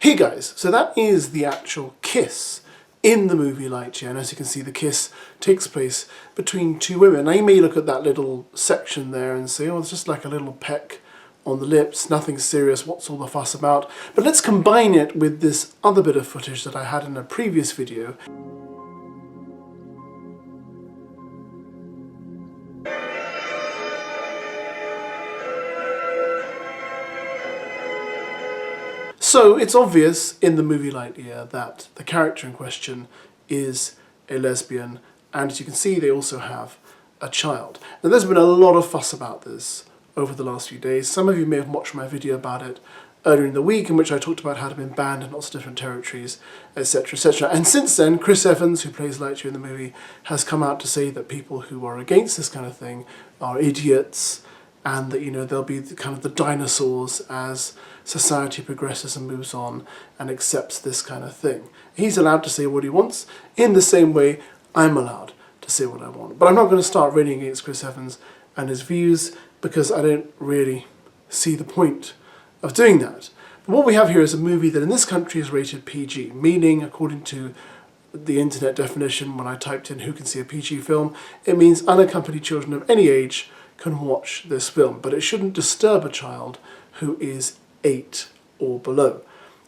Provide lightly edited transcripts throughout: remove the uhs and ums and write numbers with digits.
Hey guys, so that is the actual kiss in the movie Lightyear, and as you can see the kiss takes place between two women. Now you may look at that little section there and say, oh, it's just like a little peck on the lips, nothing serious, what's all the fuss about? But let's combine it with this other bit of footage that I had in a previous video. So it's obvious in the movie Lightyear that the character in question is a lesbian, and as you can see they also have a child. Now there's been a lot of fuss about this over the last few days. Some of you may have watched my video about it earlier in the week in which I talked about how it had been banned in lots of different territories, etc, etc. And since then, Chris Evans, who plays Lightyear in the movie, has come out to say that people who are against this kind of thing are idiots, and that, you know, they'll be kind of the dinosaurs as society progresses and moves on and accepts this kind of thing. He's allowed to say what he wants in the same way I'm allowed to say what I want. But I'm not going to start railing against Chris Evans and his views because I don't really see the point of doing that. But what we have here is a movie that in this country is rated PG, meaning, according to the internet definition, when I typed in who can see a PG film, it means unaccompanied children of any age can watch this film, but it shouldn't disturb a child who is 8 or below.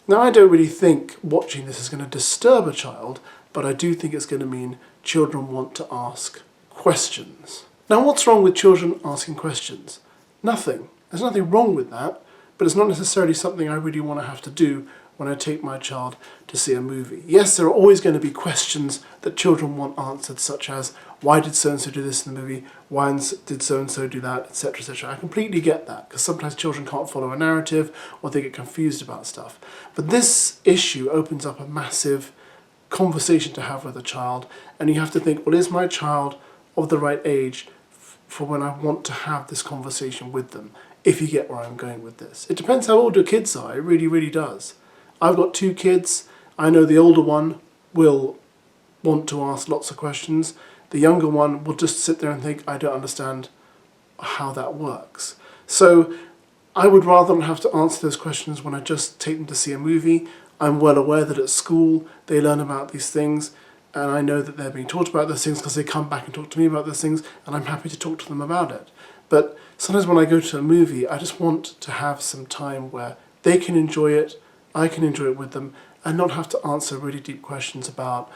Now I don't really think watching this is going to disturb a child, but I do think it's going to mean children want to ask questions. Now what's wrong with children asking questions? Nothing. There's nothing wrong with that, but it's not necessarily something I really want to have to do when I take my child to see a movie. Yes, there are always going to be questions that children want answered, such as, why did so-and-so do this in the movie? Why did so-and-so do that? Etc, etc. I completely get that, because sometimes children can't follow a narrative, or they get confused about stuff. But this issue opens up a massive conversation to have with a child, and you have to think, well, is my child of the right age for when I want to have this conversation with them, if you get where I'm going with this. It depends how old your kids are, it really, really does. I've got 2 kids. I know the older one will want to ask lots of questions. The younger one will just sit there and think, I don't understand how that works. So I would rather not have to answer those questions when I just take them to see a movie. I'm well aware that at school they learn about these things, and I know that they're being taught about those things because they come back and talk to me about those things, and I'm happy to talk to them about it. But sometimes when I go to a movie, I just want to have some time where they can enjoy it, I can enjoy it with them, and not have to answer really deep questions about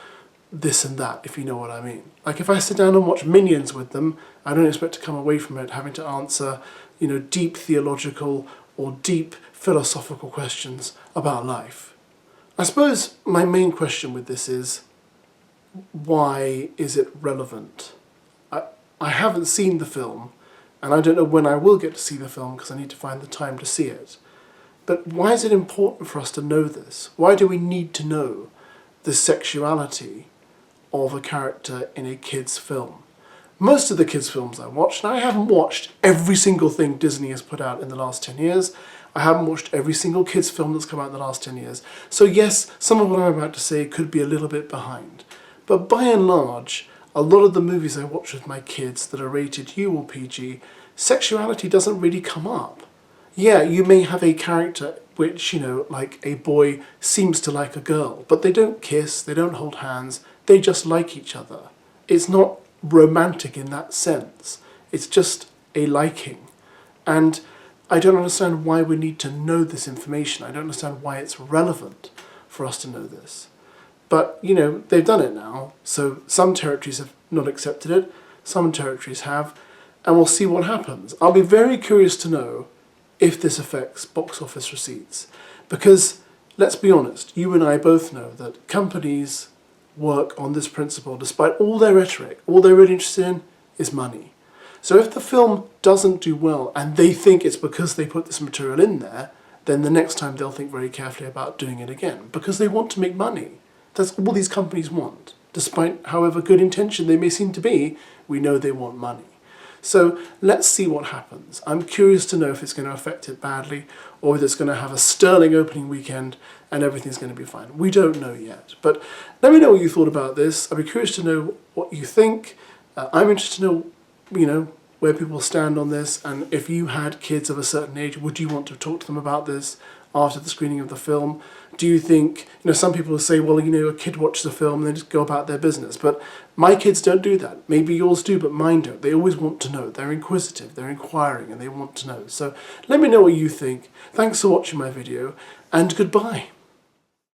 this and that, if you know what I mean. Like if I sit down and watch Minions with them, I don't expect to come away from it having to answer, you know, deep theological or deep philosophical questions about life. I suppose my main question with this is, why is it relevant? I haven't seen the film, and I don't know when I will get to see the film because I need to find the time to see it. But why is it important for us to know this? Why do we need to know the sexuality of a character in a kid's film? Most of the kids' films I watched, and I haven't watched every single thing Disney has put out in the last 10 years, I haven't watched every single kids' film that's come out in the last 10 years. So yes, some of what I'm about to say could be a little bit behind. But by and large, a lot of the movies I watch with my kids that are rated U or PG, sexuality doesn't really come up. Yeah, you may have a character which, you know, like a boy seems to like a girl, but they don't kiss, they don't hold hands, they just like each other. It's not romantic in that sense. It's just a liking. And I don't understand why we need to know this information. I don't understand why it's relevant for us to know this. But, you know, they've done it now, so some territories have not accepted it, some territories have, and we'll see what happens. I'll be very curious to know if this affects box office receipts. Because, let's be honest, you and I both know that companies work on this principle despite all their rhetoric. All they're really interested in is money. So if the film doesn't do well and they think it's because they put this material in there, then the next time they'll think very carefully about doing it again, because they want to make money. That's all these companies want. Despite however good intention they may seem to be, we know they want money. So let's see what happens. I'm curious to know if it's going to affect it badly, or if it's going to have a sterling opening weekend and everything's going to be fine. We don't know yet. But let me know what you thought about this. I'd be curious to know what you think. I'm interested to know, you know, where people stand on this, and if you had kids of a certain age, would you want to talk to them about this after the screening of the film? Do you think, some people will say, well, a kid watches a film and they just go about their business. But my kids don't do that. Maybe yours do, but mine don't. They always want to know. They're inquisitive, they're inquiring, and they want to know. So let me know what you think. Thanks for watching my video, and goodbye.